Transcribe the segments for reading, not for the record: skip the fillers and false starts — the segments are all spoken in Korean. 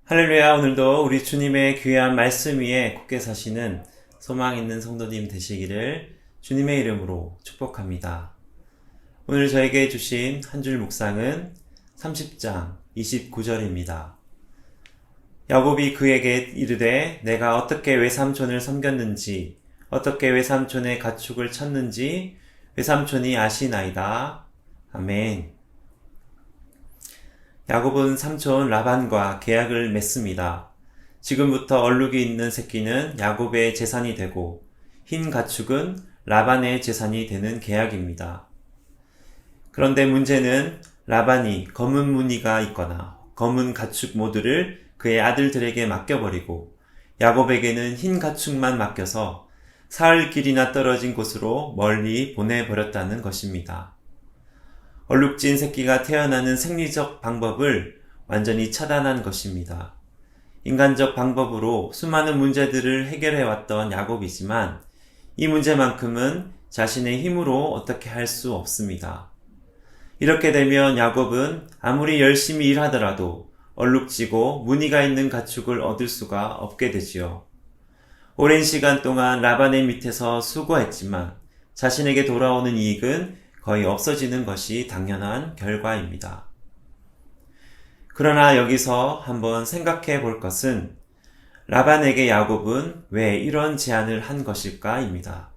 할렐루야. 오늘도 우리 주님의 귀한 말씀 위에 굳게 사시는 소망 있는 성도님 되시기를 주님의 이름으로 축복합니다. 오늘 저에게 주신 한 줄 묵상은 30장 29절입니다. 야곱이 그에게 이르되 내가 어떻게 외삼촌을 섬겼는지 어떻게 외삼촌의 가축을 쳤는지 외삼촌이 아시나이다. 아멘. 야곱은 삼촌 라반과 계약을 맺습니다. 지금부터 얼룩이 있는 새끼는 야곱의 재산이 되고 흰 가축은 라반의 재산이 되는 계약입니다. 그런데 문제는 라반이 검은 무늬가 있거나 검은 가축 모두를 그의 아들들에게 맡겨버리고 야곱에게는 흰 가축만 맡겨서 사흘 길이나 떨어진 곳으로 멀리 보내버렸다는 것입니다. 얼룩진 새끼가 태어나는 생리적 방법을 완전히 차단한 것입니다. 인간적 방법으로 수많은 문제들을 해결해왔던 야곱이지만 이 문제만큼은 자신의 힘으로 어떻게 할 수 없습니다. 이렇게 되면 야곱은 아무리 열심히 일하더라도 얼룩지고 무늬가 있는 가축을 얻을 수가 없게 되지요. 오랜 시간 동안 라반의 밑에서 수고했지만 자신에게 돌아오는 이익은 거의 없어지는 것이 당연한 결과입니다. 그러나 여기서 한번 생각해 볼 것은 라반에게 야곱은 왜 이런 제안을 한 것일까입니다.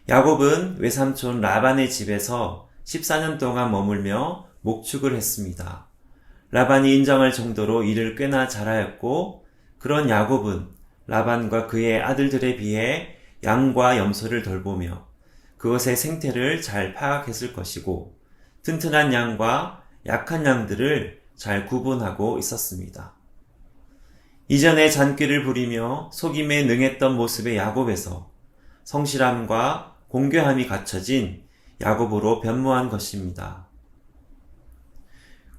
야곱은 외삼촌 라반의 집에서 14년 동안 머물며 목축을 했습니다. 라반이 인정할 정도로 일을 꽤나 잘하였고 그런 야곱은 라반과 그의 아들들에 비해 양과 염소를 돌보며 그것의 생태를 잘 파악했을 것이고 튼튼한 양과 약한 양들을 잘 구분하고 있었습니다. 이전에 잔꾀를 부리며 속임에 능했던 모습의 야곱에서 성실함과 공교함이 갖춰진 야곱으로 변모한 것입니다.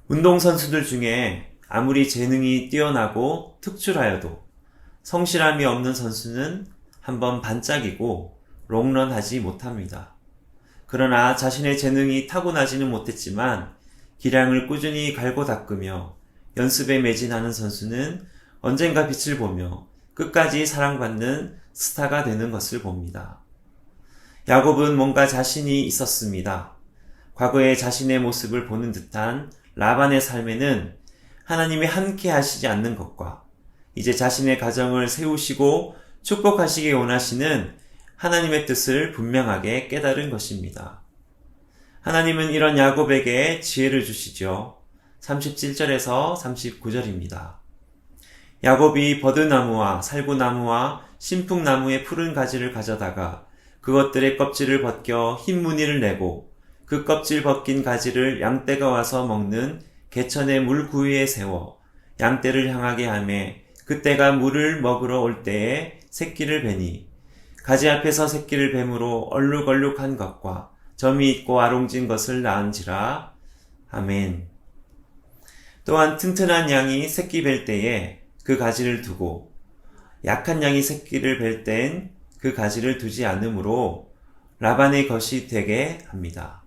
운동선수들 중에 아무리 재능이 뛰어나고 특출하여도 성실함이 없는 선수는 한번 반짝이고 롱런하지 못합니다. 그러나 자신의 재능이 타고나지는 못했지만 기량을 꾸준히 갈고 닦으며 연습에 매진하는 선수는 언젠가 빛을 보며 끝까지 사랑받는 스타가 되는 것을 봅니다. 야곱은 뭔가 자신이 있었습니다. 과거의 자신의 모습을 보는 듯한 라반의 삶에는 하나님이 함께 하시지 않는 것과 이제 자신의 가정을 세우시고 축복하시기 원하시는 하나님의 뜻을 분명하게 깨달은 것입니다. 하나님은 이런 야곱에게 지혜를 주시죠. 37절에서 39절입니다. 야곱이 버드나무와 살구나무와 신풍나무의 푸른 가지를 가져다가 그것들의 껍질을 벗겨 흰 무늬를 내고 그 껍질 벗긴 가지를 양떼가 와서 먹는 개천의 물 구유에 세워 양떼를 향하게 하매 그떼가 물을 먹으러 올 때에 새끼를 베니 가지 앞에서 새끼를 뱀으로 얼룩얼룩한 것과 점이 있고 아롱진 것을 낳은지라. 아멘. 또한 튼튼한 양이 새끼 뵐 때에 그 가지를 두고 약한 양이 새끼를 뵐 땐 그 가지를 두지 않으므로 라반의 것이 되게 합니다.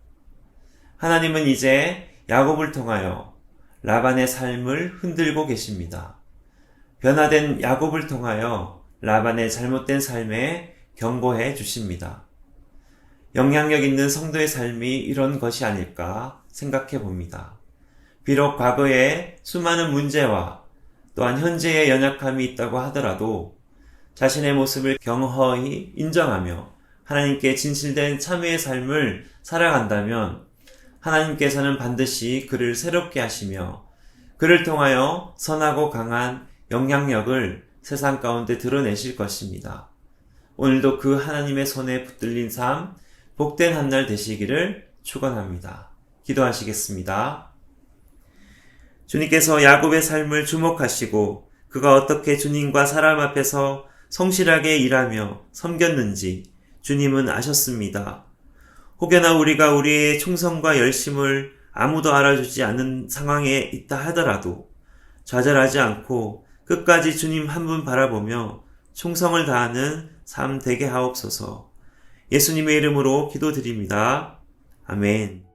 하나님은 이제 야곱을 통하여 라반의 삶을 흔들고 계십니다. 변화된 야곱을 통하여 라반의 잘못된 삶에 경고해 주십니다. 영향력 있는 성도의 삶이 이런 것이 아닐까 생각해 봅니다. 비록 과거에 수많은 문제와 또한 현재의 연약함이 있다고 하더라도 자신의 모습을 경허히 인정하며 하나님께 진실된 참회의 삶을 살아간다면 하나님께서는 반드시 그를 새롭게 하시며 그를 통하여 선하고 강한 영향력을 세상 가운데 드러내실 것입니다. 오늘도 그 하나님의 손에 붙들린 삶, 복된 한 날 되시기를 축원합니다. 기도하시겠습니다. 주님께서 야곱의 삶을 주목하시고 그가 어떻게 주님과 사람 앞에서 성실하게 일하며 섬겼는지 주님은 아셨습니다. 혹여나 우리가 우리의 충성과 열심을 아무도 알아주지 않는 상황에 있다 하더라도 좌절하지 않고 끝까지 주님 한 분 바라보며 충성을 다하는 삶 되게 하옵소서. 예수님의 이름으로 기도드립니다. 아멘.